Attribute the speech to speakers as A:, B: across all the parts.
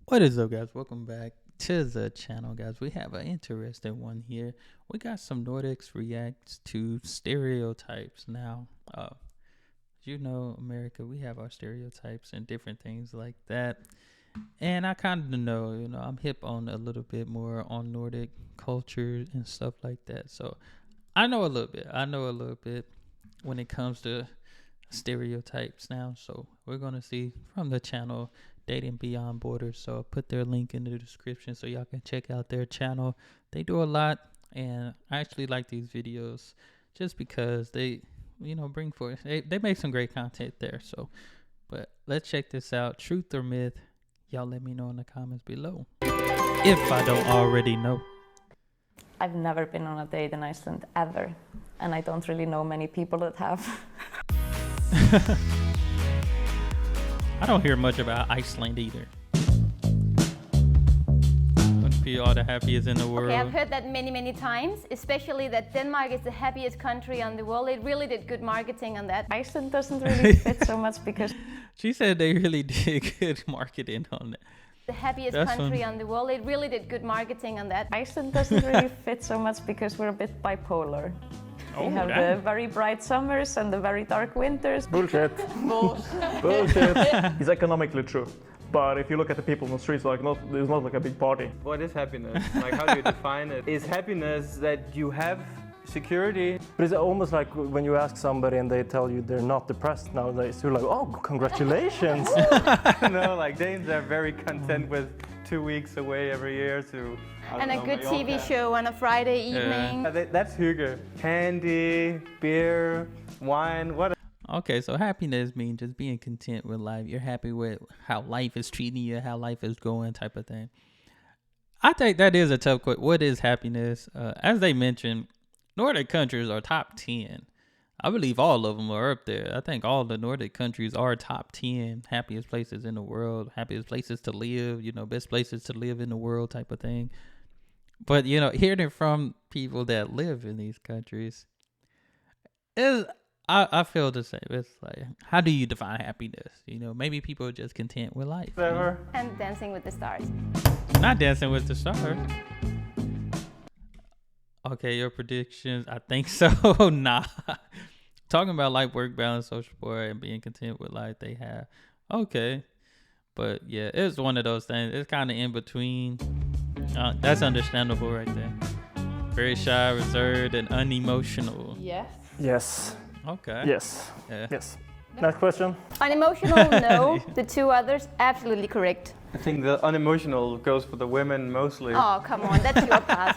A: What is up, guys? Welcome back to the channel, guys. We have an interesting one here. We got some Nordics reacts to stereotypes. Now, America, we have our stereotypes and different things like that. And I kind of know, I'm hip on a little bit more on Nordic culture and stuff like that. So I know a little bit. When it comes to stereotypes now. So we're going to see from the channel Dating Beyond Borders. So I'll put their link in the description so y'all can check out their channel. They do a lot, and I actually like these videos just because they bring forth, they make some great content there. So, but let's check this out. Truth or myth? Y'all let me know in the comments below if I don't already know.
B: I've never been on a date in Iceland ever, and I don't really know many people that have.
A: I don't hear much about Iceland either. Must be all the happiest in the world.
C: Okay, I've heard that many times, especially that Denmark is the happiest country on the world. They really did good marketing on that.
B: Iceland doesn't really fit so much because
A: She said they really did good marketing on it.
C: The happiest country on the world. They really did good marketing on that.
B: Iceland doesn't really fit so much because we're a bit bipolar. We have the very bright summers and the very dark winters.
D: Bullshit. Bullshit. It's economically true. But if you look at the people on the streets, there's not like a big party.
E: What is happiness? Like, how do you define it? Is happiness that you have security?
D: But it's almost like when you ask somebody and they tell you they're not depressed nowadays, you're like, oh, congratulations.
E: Like Danes are very content with 2 weeks away every year to...
C: And a good TV show on a Friday evening.
E: That's hygge. Candy, beer, wine, what?
A: Okay, so happiness means just being content with life. You're happy with how life is treating you, how life is going, type of thing. I think that is a tough question. What is happiness? As they mentioned, Nordic countries are top 10. I believe all of them are up there. I think all the Nordic countries are top 10 happiest places in the world, happiest places to live, best places to live in the world type of thing. But, hearing it from people that live in these countries, I feel the same. It's like, how do you define happiness? Maybe people are just content with life.
C: And Dancing with the Stars.
A: Not Dancing with the Stars. Okay, your predictions. I think so. Nah. Talking about life, work balance, social support, and being content with life they have. Okay. But yeah, it's one of those things. It's kind of in between. That's understandable right there. Very shy, reserved, and unemotional.
B: Yes.
D: Yes.
A: Okay.
D: Yes.
A: Yeah.
D: Yes. Next question.
C: Unemotional, no. The two others, absolutely correct.
E: I think the unemotional goes for the women mostly.
C: Oh, come on, that's your part.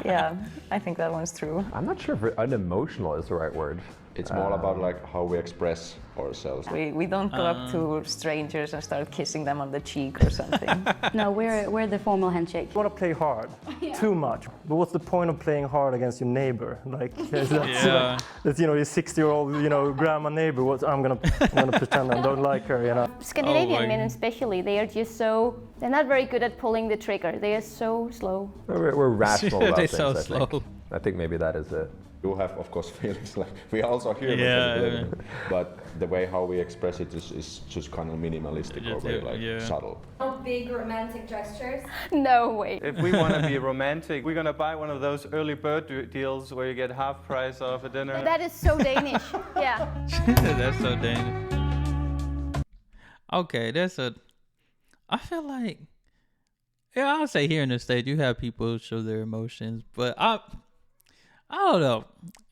B: Yeah, I think that one's true.
F: I'm not sure if unemotional is the right word.
G: It's more about like how we express ourselves.
B: We don't go up to strangers and start kissing them on the cheek or something.
H: No, we're the formal handshake.
D: You want to play hard, too much. But what's the point of playing hard against your neighbor? Like, that's your 60-year-old, grandma neighbor. I'm gonna pretend I don't like her,
C: Scandinavian men especially, they are just they're not very good at pulling the trigger. They are so slow.
F: We're rational about
A: They're
F: things,
A: so
F: I
A: slow.
F: think. I think maybe that is it.
G: You have, of course, feelings like we also human,
A: Yeah.
G: but the way how we express it is just kind of minimalistic or very subtle.
I: No big romantic gestures.
C: No way.
E: If we want to be romantic, we're going to buy one of those early bird deals where you get half price off a dinner.
C: That is so Danish. Yeah.
A: That's so Danish. Okay, I feel like, I'll say here in the States, you have people show their emotions, but I don't know.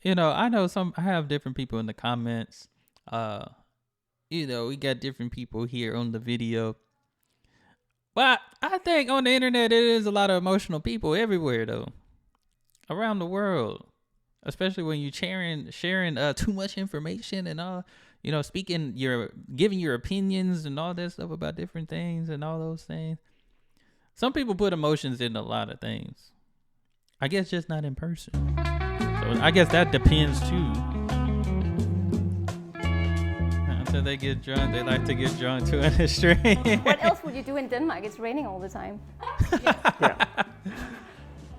A: I know I have different people in the comments. We got different people here on the video. But I think on the internet, it is a lot of emotional people everywhere, though. Around the world. Especially when you're sharing too much information and all, giving your opinions and all that stuff about different things and all those things. Some people put emotions in a lot of things. I guess just not in person. So I guess that depends too. Until they get drunk, they like to get drunk too in the street.
C: What else would you do in Denmark? It's raining all the time.
D: Yeah.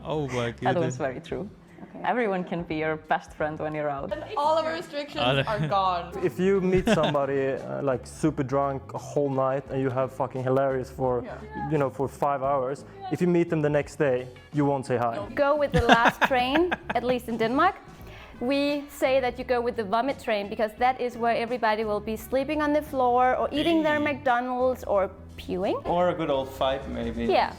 A: Oh my goodness.
B: That was very true. Okay. Everyone can be your best friend when you're out.
J: All of our restrictions are gone.
D: If you meet somebody like super drunk a whole night and you have fucking hilarious for, you know, for 5 hours, if you meet them the next day, you won't say hi.
C: Go with the last train, at least in Denmark. We say that you go with the vomit train because that is where everybody will be sleeping on the floor or eating their McDonald's or pewing.
E: Or a good old fight, maybe.
C: Yeah,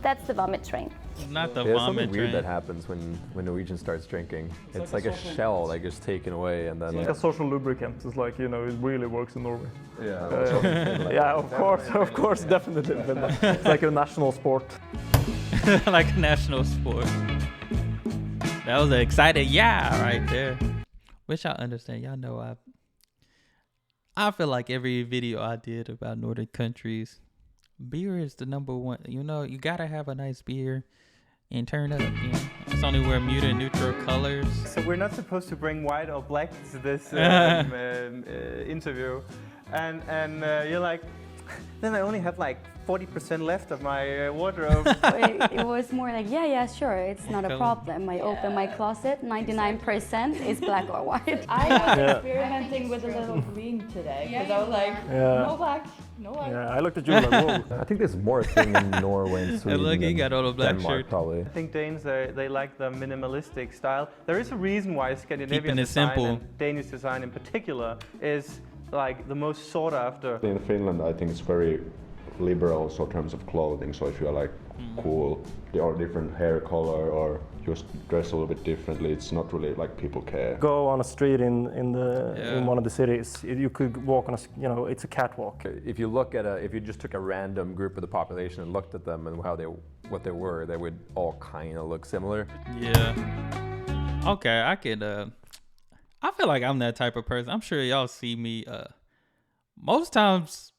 C: that's the vomit train.
A: Not the
F: There's
A: vomit
F: something weird
A: train.
F: that happens when Norwegian starts drinking. It's like a shell that gets taken away and then...
D: It's like a social lubricant. It's like, you know, it really works in Norway.
F: Yeah.
D: Yeah, of course, definitely. It's like a national sport.
A: Like a national sport. That was an excited right there. Which I understand. Y'all know I feel like every video I did about Nordic countries, beer is the number one. You know, you gotta have a nice beer and turn up. You know, it's only wear muted and neutral colors.
E: So we're not supposed to bring white or black to this interview, and you're like, then I only have like 40% left of my wardrobe.
H: It was more like, yeah, sure, it's not a problem. I open my closet, 99% is black or white.
J: I was experimenting with a little green today because I was like, no black, no white.
D: Yeah, I looked at you like, whoa.
F: I think there's more thing in Norway and Sweden
A: Look, he
F: than
A: got all the black
F: Denmark,
A: shirt.
F: probably.
E: I think Danes, they like the minimalistic style. There is a reason why Scandinavian
A: Keeping it
E: design
A: simple.
E: and Danish design in particular is like the most sought after.
G: In Finland, I think it's very liberal also in terms of clothing. So if you're like cool, or different hair color, or just dress a little bit differently, it's not really like people care.
D: Go on a street in one of the cities. You could walk on a, you know, it's a catwalk.
F: If you look at if you just took a random group of the population and looked at them and what they were, they would all kind of look similar.
A: Yeah. Okay, I could. I feel like I'm that type of person. I'm sure y'all see me. Most times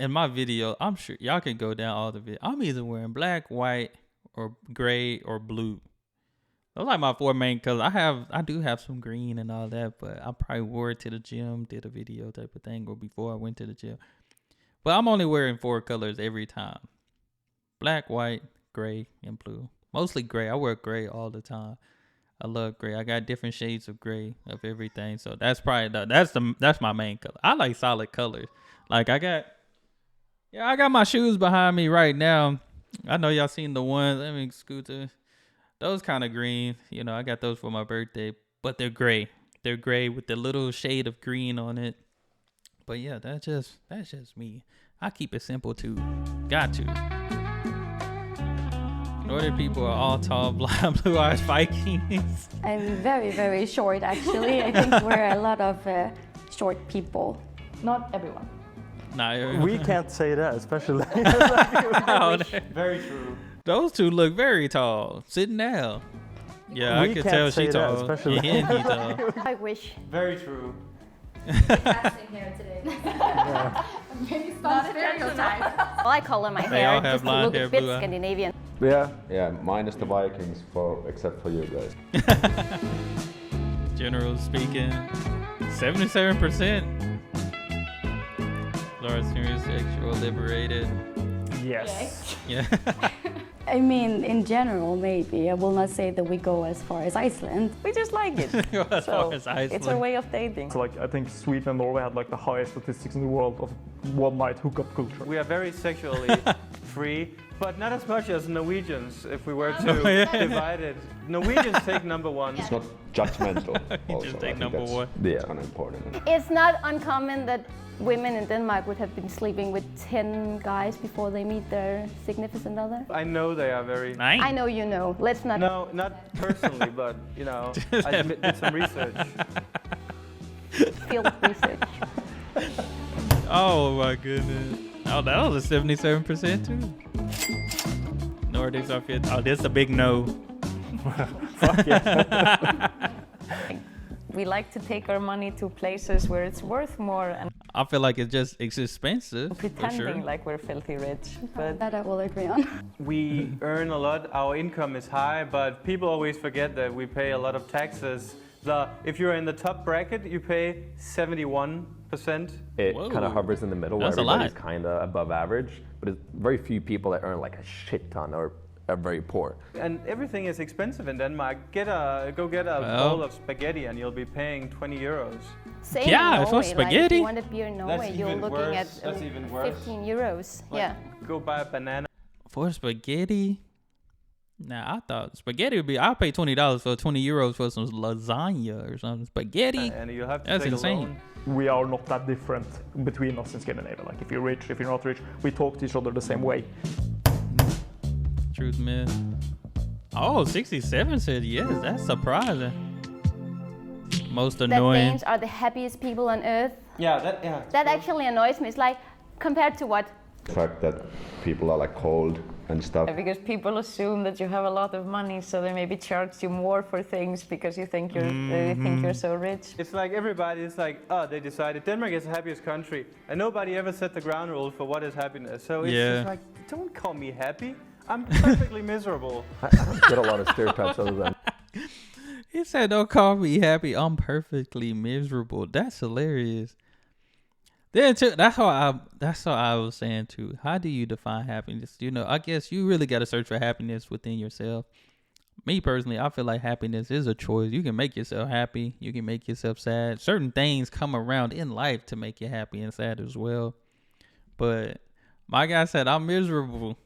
A: in my video, I'm sure y'all can go down all the video. I'm either wearing black, white, or gray or blue. Those are like my 4 main colors. I do have some green and all that, but I probably wore it to the gym, did a video type of thing, or before I went to the gym. But I'm only wearing 4 colors every time: black, white, gray, and blue. Mostly gray. I wear gray all the time. I love gray. I got different shades of gray of everything. So that's probably that's my main color. I like solid colors. Like I got my shoes behind me right now. I know y'all seen the ones. I mean, Scooter, those kind of green. You know, I got those for my birthday, but they're gray. They're gray with the little shade of green on it. But yeah, that's just me. I keep it simple too. Got to. Nordic people are all tall, blonde, blue-eyed Vikings.
H: I'm very, very short, actually. I think we're a lot of short people.
J: Not everyone.
A: Nah,
D: we can't say that, especially.
E: Very true.
A: Those two look very tall, sitting down. Yeah, I could tell she tall.
D: Especially.
A: Yeah, he tall.
C: I wish.
E: Very true.
I: Casting here today.
J: Maybe not stereotypes.
C: Well, I color my
A: They all
C: hair
A: have
C: just to look
A: blonde hair,
C: a bit
A: blue eye.
C: Scandinavian.
G: Yeah, minus the Vikings, except for you guys.
A: General speaking, 77%. Large sexual liberated.
D: Yes.
A: Yeah.
H: I mean, in general, maybe. I will not say that we go as far as Iceland.
B: We just like it.
A: As far as Iceland.
B: It's our way of dating.
D: So like, I think Sweden and Norway had like the highest statistics in the world of one night hookup culture.
E: We are very sexually free, but not as much as Norwegians if we were to divide it. Norwegians take number 1.
G: It's not judgmental.
A: You
G: Also,
A: just
G: I
A: take
G: think
A: number
G: that's,
A: 1.
G: That's kind of important.
C: It's not uncommon that women in Denmark would have been sleeping with 10 guys before they meet their significant other.
E: I know they are very...
C: I know you know. Let's not...
E: No, not personally, but, you know, I did some research.
C: Field research.
A: Oh my goodness. Oh, that was a 77% too. Nordics are fit. Oh, this is a big no.
D: Fuck yeah.
B: We like to take our money to places where it's worth more and
A: I feel like it's expensive.
B: pretending
A: for sure.
B: like we're filthy rich. But
H: That I will agree on.
E: We earn a lot, our income is high, but people always forget that we pay a lot of taxes. If you're in the top bracket, you pay 71%.
F: It
A: Whoa.
F: kind of hovers in the middle
A: That's
F: where
A: a lot.
F: everybody's kind of above average, but it's very few people that earn like a shit ton or very poor.
E: And everything is expensive in Denmark. Go get a bowl of spaghetti and you'll be paying 20 euros.
C: Same
A: Yeah,
C: in
A: it's
C: Norway.
A: for spaghetti.
C: Like, if you want a beer in Norway,
E: That's
C: you're
E: even
C: looking
E: worse.
C: at
E: That's even worse.
C: 15 euros.
E: Like,
C: Yeah.
E: Go buy a banana.
A: For spaghetti? Nah, I thought spaghetti would be. I'll pay $20 for 20 euros for some lasagna or something. Spaghetti.
E: And you have to
A: That's
E: take
A: insane.
E: a loan.
D: We are not that different between us in Scandinavia. Like if you're rich, if you're not rich, we talk to each other the same way.
A: Truth, man. Oh, 67 said yes. That's surprising. Most
C: That
A: annoying.
C: Danes are the happiest people on earth.
E: Yeah,
C: That actually annoys me. It's like, compared to what?
G: The fact that people are like cold and stuff.
B: Because people assume that you have a lot of money, so they maybe charge you more for things because you think you're so rich.
E: It's like everybody is like, oh, they decided Denmark is the happiest country, and nobody ever set the ground rules for what is happiness. So it's just like, don't call me happy. I'm perfectly miserable.
F: I don't get a lot of stereotypes other than.
A: He said, "Don't call me happy. I'm perfectly miserable." That's hilarious. Then too, that's how I was saying too. How do you define happiness? You know, I guess you really got to search for happiness within yourself. Me personally, I feel like happiness is a choice. You can make yourself happy. You can make yourself sad. Certain things come around in life to make you happy and sad as well. But my guy said, "I'm miserable."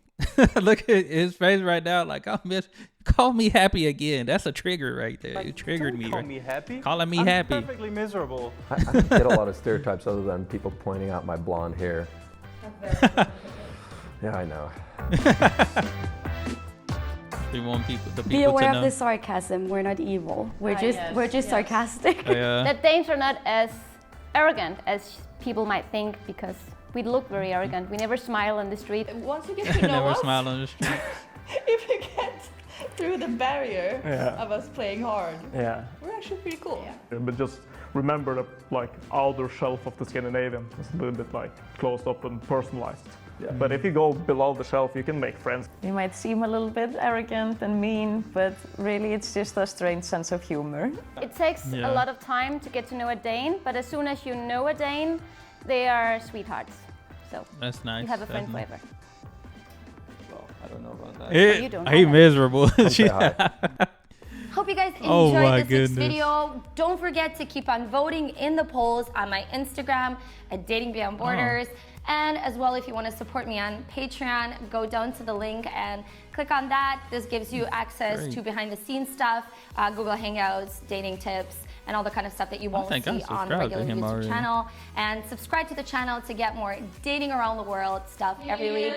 A: Look at his face right now. Like, call me happy again. That's a trigger right there.
E: Like,
A: You triggered
E: don't
A: me.
E: call
A: Right?
E: me happy.
A: Calling me
E: I'm
A: happy.
E: Perfectly miserable.
F: I don't get a lot of stereotypes other than people pointing out my blonde hair. Yeah, I know.
A: We want the
H: Be
A: people
H: aware
A: to
H: of
A: know.
H: the sarcasm. We're not evil. We're just
B: yes.
H: sarcastic.
A: Yeah.
C: That Danes are not as arrogant as people might think, because we look very arrogant. We never smile on the street.
J: Once you get to know
A: Never
J: us,
A: smile on the street.
J: if you get through the barrier
D: Yeah.
J: of us playing hard,
D: Yeah.
J: we're actually pretty cool.
D: But just remember that like outer shelf of the Scandinavian is a little bit like closed up and personalized.
F: Yeah.
D: But if you go below the shelf, you can make friends.
B: You might seem a little bit arrogant and mean, but really it's just a strange sense of humor.
C: It takes
A: Yeah.
C: a lot of time to get to know a Dane, but as soon as you know a Dane, they are sweethearts. So
A: That's nice.
C: you have a
A: That's
C: friend
A: nice.
C: forever.
E: Well, I don't know about that.
C: You don't
A: He
C: know that.
A: miserable.
F: Say hi.
I: Hope you guys
A: Oh
I: enjoyed
A: my
I: this week's
A: goodness.
I: video. Don't forget to keep on voting in the polls on my Instagram at Dating Beyond Borders. And as well, if you want to support me on Patreon, go down to the link and click on that. This gives you access
A: Great.
I: to behind the scenes stuff, Google Hangouts, dating tips, and all the kind of stuff that you won't
A: think I
I: see on
A: subscribed to
I: regular
A: him
I: YouTube
A: already.
I: channel. And subscribe to the channel to get more dating around the world stuff every week.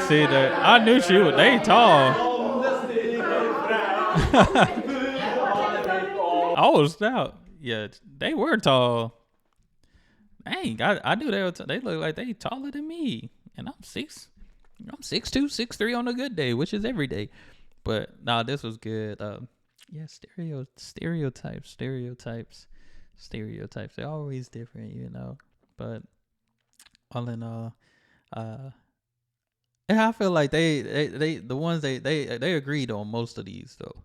A: See that? I knew she was. They tall. Oh, snap. Yeah, they were tall. Dang, I knew they were. They look like they taller than me, and I'm 6'2", 6'3" on a good day, which is every day. But nah, this was good. Yeah, stereotypes. They're always different, you know. But all in all, yeah, I feel like they agreed on most of these though.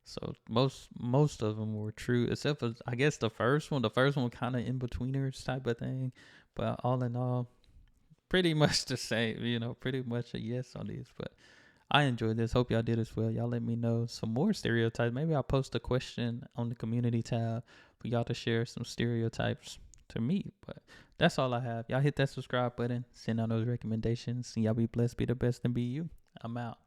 A: So most of them were true, except for I guess the first one. The first one kind of in betweeners type of thing, but all in all, pretty much the same. You know, pretty much a yes on these. But I enjoyed this. Hope y'all did as well. Y'all let me know some more stereotypes. Maybe I'll post a question on the community tab for y'all to share some stereotypes to me. But that's all I have. Y'all hit that subscribe button. Send out those recommendations. And y'all be blessed, be the best, and be you. I'm out.